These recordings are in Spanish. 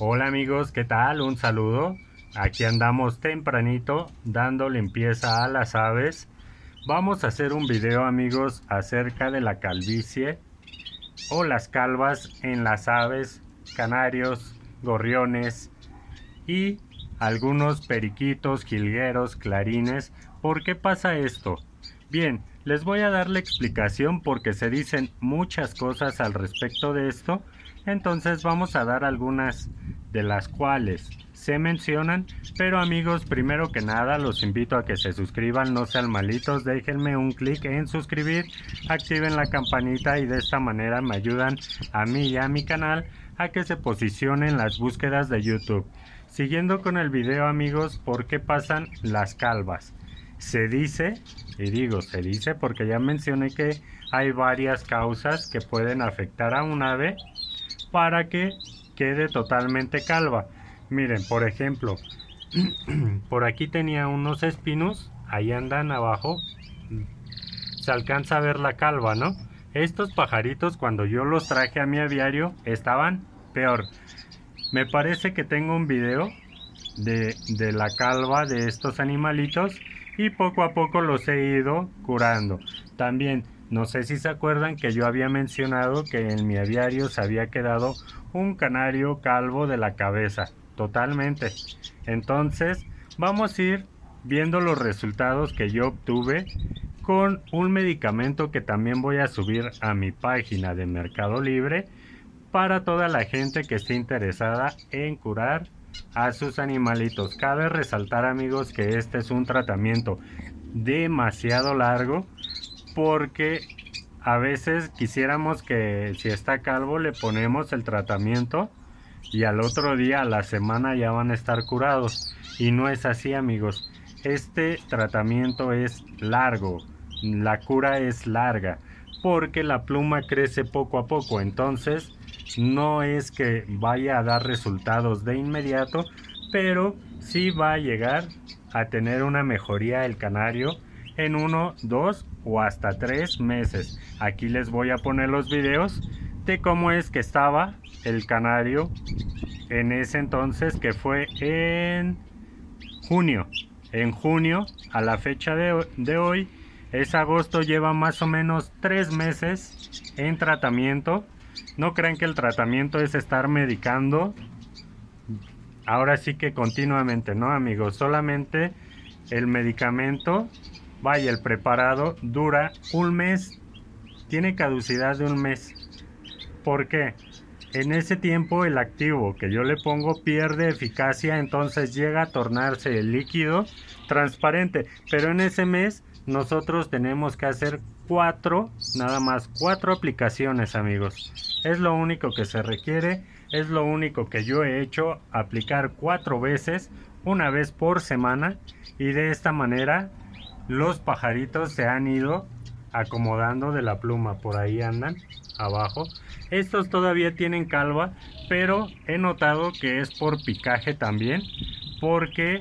Hola amigos, ¿qué tal? Un saludo. Aquí andamos tempranito dando limpieza a las aves. Vamos a hacer un video amigos acerca de la calvicie o las calvas en las aves, canarios, gorriones y algunos periquitos, jilgueros, clarines. ¿Por qué pasa esto? Bien, les voy a dar la explicación porque se dicen muchas cosas al respecto de esto, entonces vamos a dar algunas de las cuales se mencionan, pero amigos, primero que nada los invito a que se suscriban, no sean malitos, déjenme un clic en suscribir, activen la campanita y de esta manera me ayudan a mí y a mi canal a que se posicionen las búsquedas de YouTube. Siguiendo con el video amigos, ¿por qué pasan las calvas? Se dice, y digo se dice porque ya mencioné que hay varias causas que pueden afectar a un ave para que quede totalmente calva. Miren, por ejemplo, por aquí tenía unos espinos, ahí andan abajo, se alcanza a ver la calva, ¿no? Estos pajaritos cuando yo los traje a mi aviario estaban peor. Me parece que tengo un video de la calva de estos animalitos y poco a poco los he ido curando. También no sé si se acuerdan que yo había mencionado que en mi aviario se había quedado un canario calvo de la cabeza, totalmente. Entonces vamos a ir viendo los resultados que yo obtuve con un medicamento que también voy a subir a mi página de Mercado Libre para toda la gente que esté interesada en curar a sus animalitos. Cabe resaltar amigos que este es un tratamiento demasiado largo porque a veces quisiéramos que si está calvo le ponemos el tratamiento y al otro día, a la semana ya van a estar curados, y no es así amigos. Este tratamiento es largo, la cura es larga porque la pluma crece poco a poco, entonces no es que vaya a dar resultados de inmediato, pero sí va a llegar a tener una mejoría el canario en 1, 2 o hasta 3 meses. Aquí les voy a poner los videos de cómo es que estaba el canario en ese entonces, que fue en junio. En junio, a la fecha de hoy, es agosto, lleva más o menos 3 meses en tratamiento. No crean que el tratamiento es estar medicando ahora sí que continuamente, no amigos, solamente el medicamento, vaya, el preparado dura un mes, tiene caducidad de un mes. ¿Por qué? En ese tiempo el activo que yo le pongo pierde eficacia, entonces llega a tornarse el líquido transparente, pero en ese mes nosotros tenemos que hacer nada más cuatro aplicaciones amigos. Es lo único que se requiere, es lo único que yo he hecho, aplicar 4 veces, una vez por semana, y de esta manera los pajaritos se han ido acomodando de la pluma. Por ahí andan abajo. Estos todavía tienen calva, pero he notado que es por picaje también, porque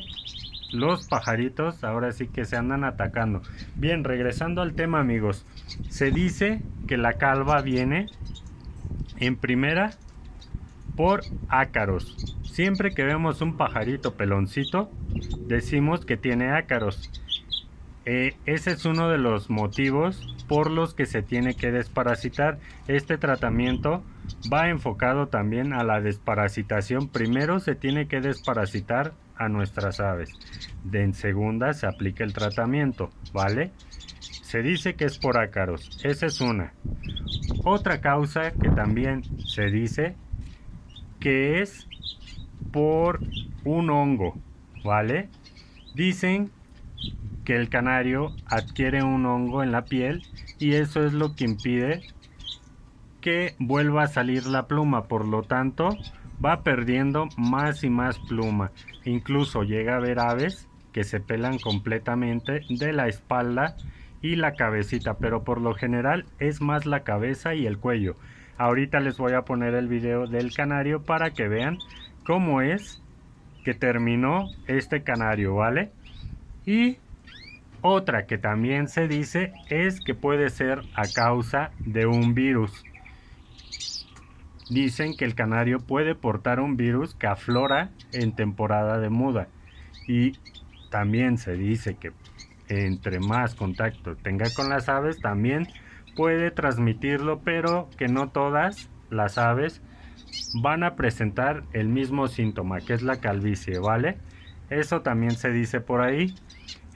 los pajaritos ahora sí que se andan atacando. Bien, regresando al tema amigos, se dice que la calva viene en primera por ácaros. Siempre que vemos un pajarito peloncito decimos que tiene ácaros. Ese es uno de los motivos por los que se tiene que desparasitar. Este tratamiento va enfocado también a la desparasitación. Primero se tiene que desparasitar a nuestras aves. En segunda se aplica el tratamiento, ¿vale? Se dice que es por ácaros. Esa es una. Otra causa que también se dice que es por un hongo, ¿vale? Dicen que el canario adquiere un hongo en la piel y eso es lo que impide que vuelva a salir la pluma, por lo tanto va perdiendo más y más pluma. Incluso llega a haber aves que se pelan completamente de la espalda y la cabecita, pero por lo general es más la cabeza y el cuello. Ahorita les voy a poner el video del canario para que vean cómo es que terminó este canario, ¿vale? Y otra que también se dice es que puede ser a causa de un virus. dicen que el canario puede portar un virus que aflora en temporada de muda, y también se dice que entre más contacto tenga con las aves también puede transmitirlo, pero que no todas las aves van a presentar el mismo síntoma, que es la calvicie, ¿vale? Eso también se dice por ahí.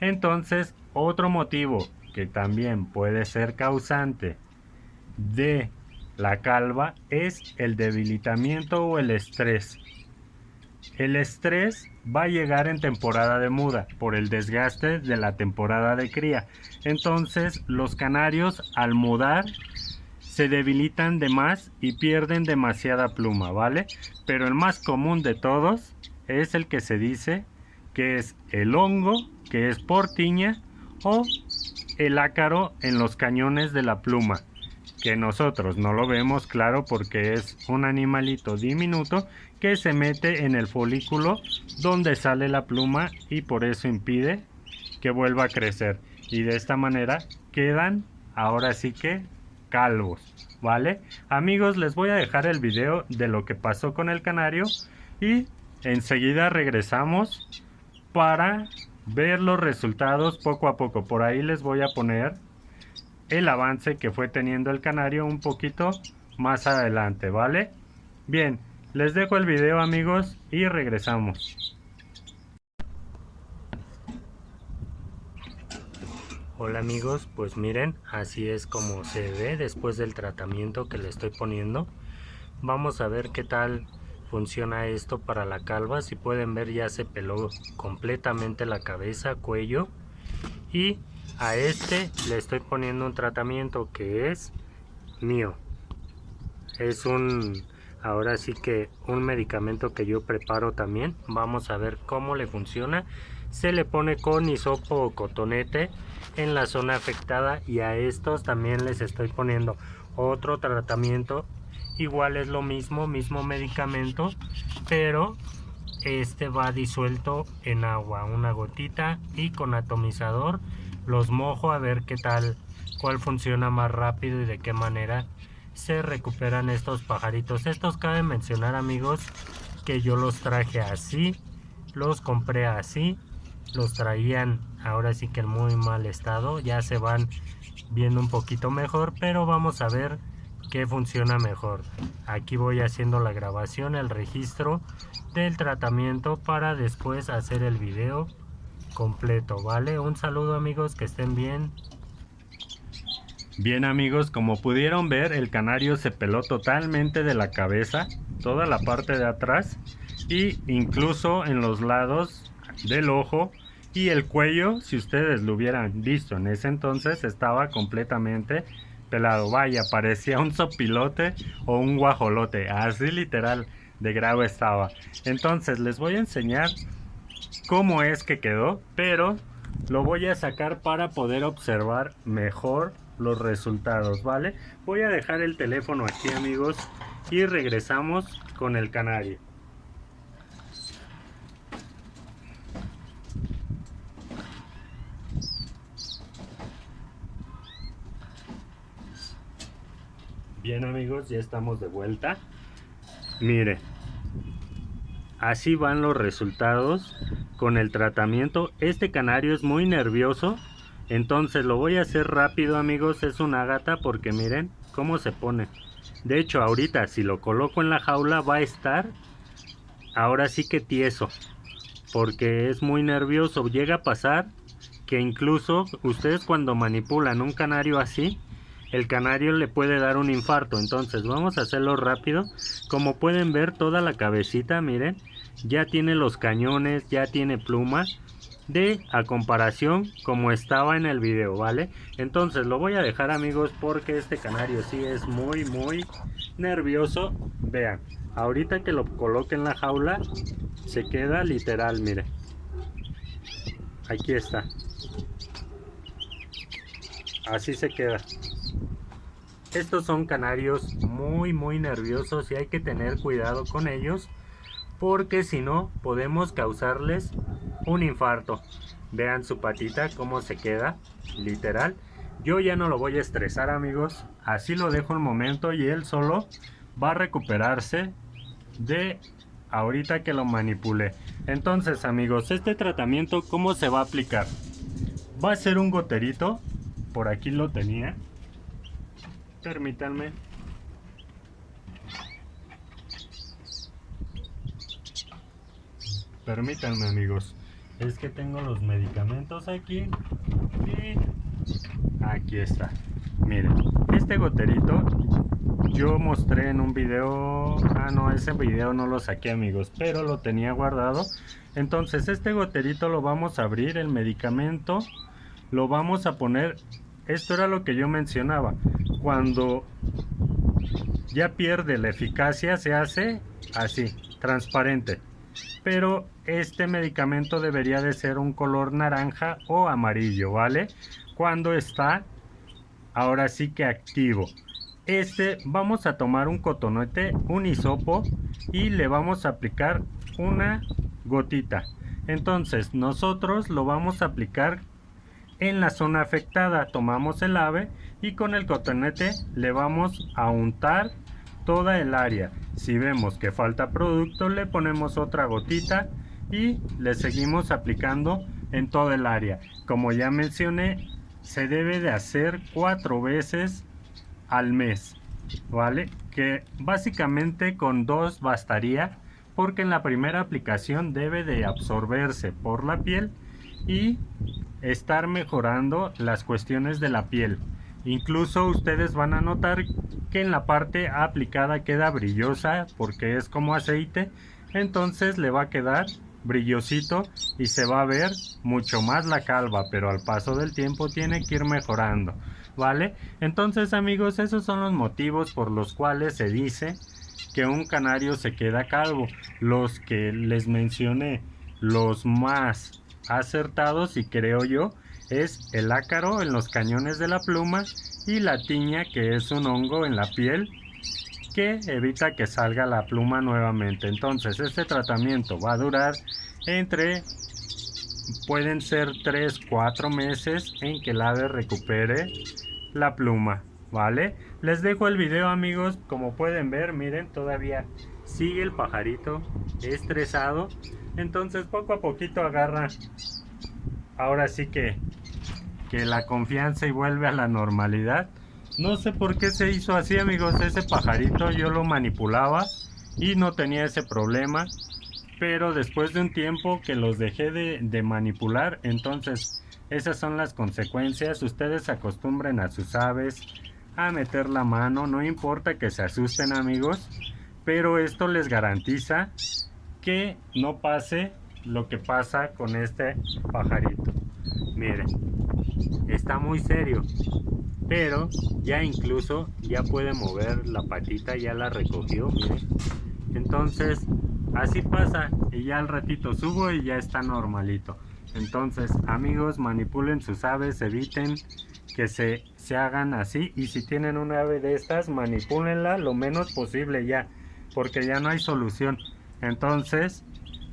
Entonces, otro motivo que también puede ser causante de la calva es el debilitamiento o el estrés. El estrés va a llegar en temporada de muda por el desgaste de la temporada de cría. Entonces, los canarios al mudar se debilitan de más y pierden demasiada pluma, ¿vale? Pero el más común de todos es el que se dice que es el hongo, que es por tiña, o el ácaro en los cañones de la pluma, que nosotros no lo vemos, claro, porque es un animalito diminuto que se mete en el folículo donde sale la pluma y por eso impide que vuelva a crecer, y de esta manera quedan ahora sí que calvos, ¿vale? Amigos, les voy a dejar el video de lo que pasó con el canario y enseguida regresamos para ver los resultados poco a poco. Por ahí les voy a poner el avance que fue teniendo el canario un poquito más adelante, ¿vale? Bien, les dejo el video, amigos, y regresamos. Hola amigos, pues miren, así es como se ve después del tratamiento que le estoy poniendo. Vamos a ver qué tal funciona esto para la calva. Si pueden ver, ya se peló completamente la cabeza, cuello, y a este le estoy poniendo un tratamiento que es mío. Es ahora sí que un medicamento que yo preparo también. Vamos a ver cómo le funciona. Se le pone con hisopo o cotonete en la zona afectada, y a estos también les estoy poniendo otro tratamiento. Igual es lo mismo medicamento, pero este va disuelto en agua, una gotita, y con atomizador los mojo a ver qué tal, cuál funciona más rápido y de qué manera se recuperan estos pajaritos. Estos cabe mencionar, amigos, que yo los traje así, los compré así, los traían ahora sí que en muy mal estado. Ya se van viendo un poquito mejor, pero vamos a ver qué funciona mejor. Aquí voy haciendo la grabación, el registro del tratamiento para después hacer el video completo, ¿vale? Un saludo, amigos, que estén bien. Bien, amigos, como pudieron ver, el canario se peló totalmente de la cabeza, toda la parte de atrás, y incluso en los lados del ojo y el cuello. Si ustedes lo hubieran visto en ese entonces, estaba completamente pelado. Vaya, parecía un sopilote o un guajolote, así literal de grave estaba. Entonces les voy a enseñar cómo es que quedó, pero lo voy a sacar para poder observar mejor los resultados, ¿vale? Voy a dejar el teléfono aquí, amigos, y regresamos con el canario. Bien, amigos, ya estamos de vuelta. Mire, así van los resultados con el tratamiento. Este canario es muy nervioso, entonces lo voy a hacer rápido, amigos. Es un ágata, porque miren cómo se pone. De hecho, ahorita si lo coloco en la jaula va a estar ahora sí que tieso, porque es muy nervioso. Llega a pasar que incluso ustedes cuando manipulan un canario así, el canario le puede dar un infarto. Entonces vamos a hacerlo rápido. Como pueden ver, toda la cabecita, miren, ya tiene los cañones, ya tiene pluma, a comparación como estaba en el video, ¿vale? Entonces lo voy a dejar, amigos, porque este canario sí es muy nervioso. Vean, ahorita que lo coloque en la jaula se queda literal, miren, aquí está, así se queda. Estos son canarios muy nerviosos y hay que tener cuidado con ellos, porque si no podemos causarles un infarto. Vean su patita cómo se queda, literal. Yo ya no lo voy a estresar, amigos, así lo dejo un momento y él solo va a recuperarse de ahorita que lo manipulé. Entonces amigos, este tratamiento, ¿cómo se va a aplicar? Va a ser un goterito, por aquí lo tenía, permítanme. Permítanme amigos, es que tengo los medicamentos aquí y aquí está. Miren, este goterito yo mostré en un video, no, ese video no lo saqué amigos, pero lo tenía guardado. Entonces este goterito lo vamos a abrir, el medicamento lo vamos a poner. Esto era lo que yo mencionaba, cuando ya pierde la eficacia se hace así, transparente. Pero este medicamento debería de ser un color naranja o amarillo, ¿vale? Cuando está ahora sí que activo. Vamos a tomar un cotonete, un hisopo y le vamos a aplicar una gotita. Entonces nosotros lo vamos a aplicar en la zona afectada. Tomamos el ave y con el cotonete le vamos a untar toda el área. Si vemos que falta producto, le ponemos otra gotita y le seguimos aplicando en toda el área. Como ya mencioné, se debe de hacer 4 veces al mes, ¿vale? Que básicamente con 2 bastaría, porque en la primera aplicación debe de absorberse por la piel y estar mejorando las cuestiones de la piel. Incluso ustedes van a notar que en la parte aplicada queda brillosa porque es como aceite, entonces le va a quedar brillosito y se va a ver mucho más la calva, pero al paso del tiempo tiene que ir mejorando, ¿vale? Entonces amigos, esos son los motivos por los cuales se dice que un canario se queda calvo. Los que les mencioné, los más acertados y creo yo, es el ácaro en los cañones de la pluma y la tiña, que es un hongo en la piel que evita que salga la pluma nuevamente. Entonces este tratamiento va a durar pueden ser 3-4 meses en que el ave recupere la pluma, ¿vale? Les dejo el video amigos. Como pueden ver, miren, todavía sigue el pajarito estresado, entonces poco a poquito agarra ahora sí que la confianza y vuelve a la normalidad. No sé por qué se hizo así amigos. Ese pajarito yo lo manipulaba y no tenía ese problema, pero después de un tiempo que los dejé de manipular, entonces esas son las consecuencias. Ustedes acostumbren a sus aves a meter la mano, no importa que se asusten amigos, pero esto les garantiza que no pase lo que pasa con este pajarito. Miren, está muy serio, pero ya incluso ya puede mover la patita, ya la recogió, miren. Entonces así pasa y ya al ratito subo y ya está normalito. Entonces amigos, manipulen sus aves, eviten que se hagan así, y si tienen una ave de estas, manipúlenla lo menos posible ya, porque ya no hay solución. Entonces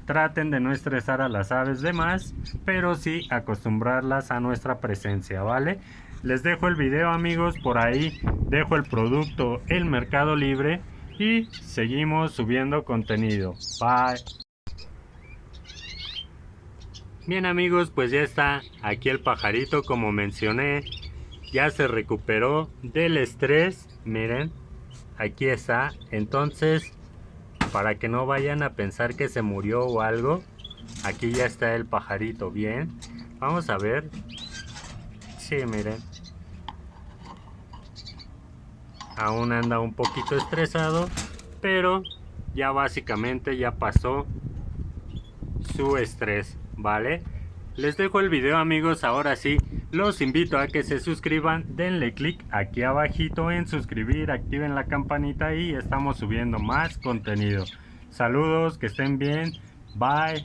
traten de no estresar a las aves de más, pero sí acostumbrarlas a nuestra presencia, ¿vale? Les dejo el video amigos, por ahí dejo el producto en Mercado Libre y seguimos subiendo contenido. Bye. Bien amigos, pues ya está aquí el pajarito, como mencioné, ya se recuperó del estrés, miren, aquí está. Entonces, para que no vayan a pensar que se murió o algo, aquí ya está el pajarito. Bien, vamos a ver. Sí, miren, aún anda un poquito estresado, pero ya básicamente ya pasó su estrés, ¿vale? Les dejo el video amigos. Ahora sí, los invito a que se suscriban, denle click aquí abajito en suscribir, activen la campanita y estamos subiendo más contenido. Saludos, que estén bien, bye.